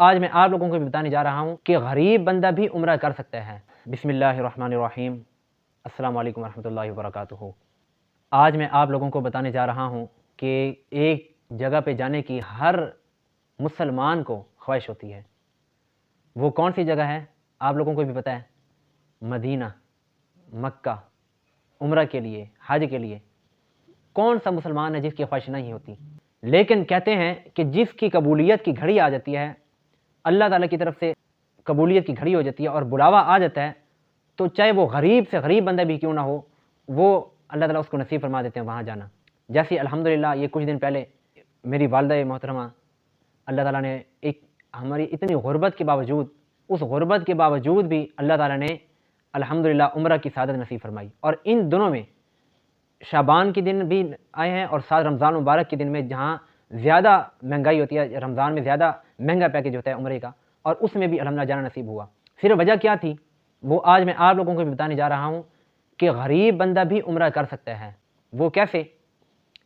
آج میں آپ لوگوں کو بھی بتانے جا رہا ہوں کہ غریب بندہ بھی عمرہ کر سکتا ہے۔ بسم اللہ الرحمن الرحیم۔ السلام علیکم ورحمۃ اللہ وبرکاتہ۔ آج میں آپ لوگوں کو بتانے جا رہا ہوں کہ ایک جگہ پہ جانے کی ہر مسلمان کو خواہش ہوتی ہے۔ وہ کون سی جگہ ہے؟ آپ لوگوں کو بھی پتہ ہے، مدینہ، مکہ، عمرہ کے لیے، حج کے لیے۔ کون سا مسلمان ہے جس کی خواہش نہیں ہوتی؟ لیکن کہتے ہیں کہ جس کی قبولیت کی گھڑی آ جاتی ہے، اللہ تعالیٰ کی طرف سے قبولیت کی گھڑی ہو جاتی ہے اور بلاوا آ جاتا ہے، تو چاہے وہ غریب سے غریب بندہ بھی کیوں نہ ہو، وہ اللہ تعالیٰ اس کو نصیب فرما دیتے ہیں وہاں جانا۔ جیسے الحمدللہ یہ کچھ دن پہلے میری والدہ محترمہ، اللہ تعالیٰ نے ایک ہماری اتنی غربت کے باوجود، اس غربت کے باوجود بھی اللہ تعالیٰ نے الحمدللہ عمرہ کی سعادت نصیب فرمائی۔ اور ان دنوں میں شعبان کے دن بھی آئے ہیں اور ساتھ رمضان مبارک کے دن میں، جہاں زیادہ مہنگائی ہوتی ہے، رمضان میں زیادہ مہنگا پیکیج ہوتا ہے عمرے کا، اور اس میں بھی الحمدللہ جانا نصیب ہوا۔ پھر وجہ کیا تھی وہ آج میں آپ لوگوں کو بھی بتانے جا رہا ہوں کہ غریب بندہ بھی عمرہ کر سکتا ہے۔ وہ کیسے؟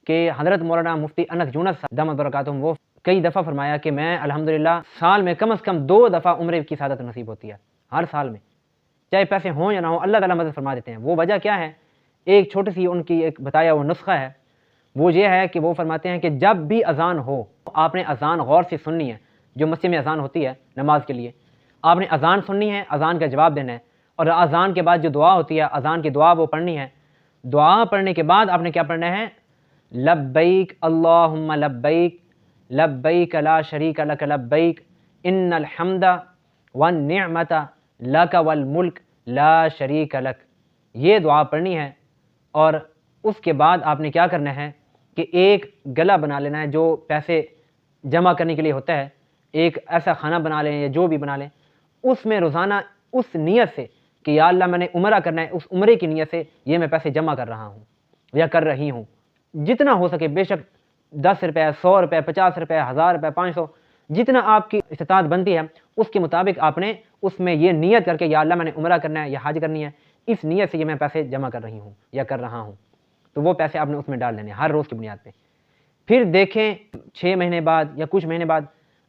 کہ حضرت مولانا مفتی انس یونس دامت برکاتہم، وہ کئی دفعہ فرمایا کہ میں الحمدللہ سال میں کم از کم 2 دفعہ عمرے کی سعادت نصیب ہوتی ہے، ہر سال میں، چاہے پیسے ہوں یا نہ ہوں، اللہ تعالیٰ مدد فرما دیتے ہیں۔ وہ وجہ کیا ہے؟ ایک چھوٹی سی ان کی ایک بتایا وہ نسخہ ہے، وہ یہ ہے کہ وہ فرماتے ہیں کہ جب بھی اذان ہو، آپ نے اذان غور سے سننی ہے۔ جو مسجد میں اذان ہوتی ہے نماز کے لیے، آپ نے اذان سننی ہے، اذان کا جواب دینا ہے، اور اذان کے بعد جو دعا ہوتی ہے، اذان کی دعا وہ پڑھنی ہے۔ دعا پڑھنے کے بعد آپ نے کیا پڑھنا ہے؟ لبیک اللہم لبیک، لبیک لا شریک لک لبیک، ان الحمد والنعمت لک والملک لا شریک لک۔ یہ دعا پڑھنی ہے، اور اس کے بعد آپ نے کیا کرنا ہے کہ ایک گلا بنا لینا ہے جو پیسے جمع کرنے کے لیے ہوتا ہے، ایک ایسا کھانا بنا لیں یا جو بھی بنا لیں، اس میں روزانہ اس نیت سے کہ یا اللہ میں نے عمرہ کرنا ہے، اس عمرے کی نیت سے یہ میں پیسے جمع کر رہا ہوں یا کر رہی ہوں، جتنا ہو سکے، بے شک 10 روپے، 100 روپے، 50 روپے، 1000 روپے، 500، جتنا آپ کی استطاعت بنتی ہے، اس کے مطابق آپ نے اس میں یہ نیت کر کے یا اللہ میں نے عمرہ کرنا ہے یا حج کرنی ہے، اس نیت سے یہ میں پیسے جمع کر رہی ہوں یا کر رہا ہوں، تو وہ پیسے آپ نے اس میں ڈال لینے ہر روز کی بنیاد پہ۔ پھر دیکھیں 6 مہینے بعد یا کچھ مہینے بعد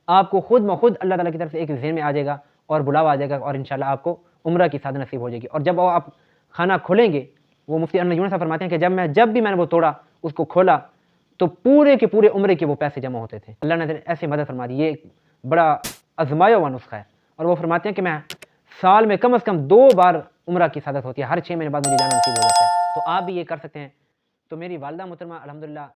آپ کو خود بخود اللہ تعالیٰ کی طرف سے ایک ذہن میں آ جائے گا اور بلاوا آ جائے گا، اور انشاءاللہ آپ کو عمرہ کی سعادت نصیب ہو جائے گی۔ اور جب وہ آپ کھانا کھولیں گے، وہ مفتی انس یونس صاحب فرماتے ہیں کہ جب بھی میں نے وہ توڑا، اس کو کھولا، تو پورے کے پورے عمرے کے وہ پیسے جمع ہوتے تھے۔ اللہ نے ایسے مدد فرما دی۔ یہ ایک بڑا آزمایا ہوا نسخہ ہے، اور وہ فرماتے ہیں کہ میں سال میں کم از کم 2 بار عمرہ کی سعادت ہوتی ہے، ہر 6 مہینے بعد مجھے جانا نصیب ہو جاتا ہے۔ تو آپ بھی یہ کر سکتے ہیں۔ تو میری والدہ محترمہ الحمدللہ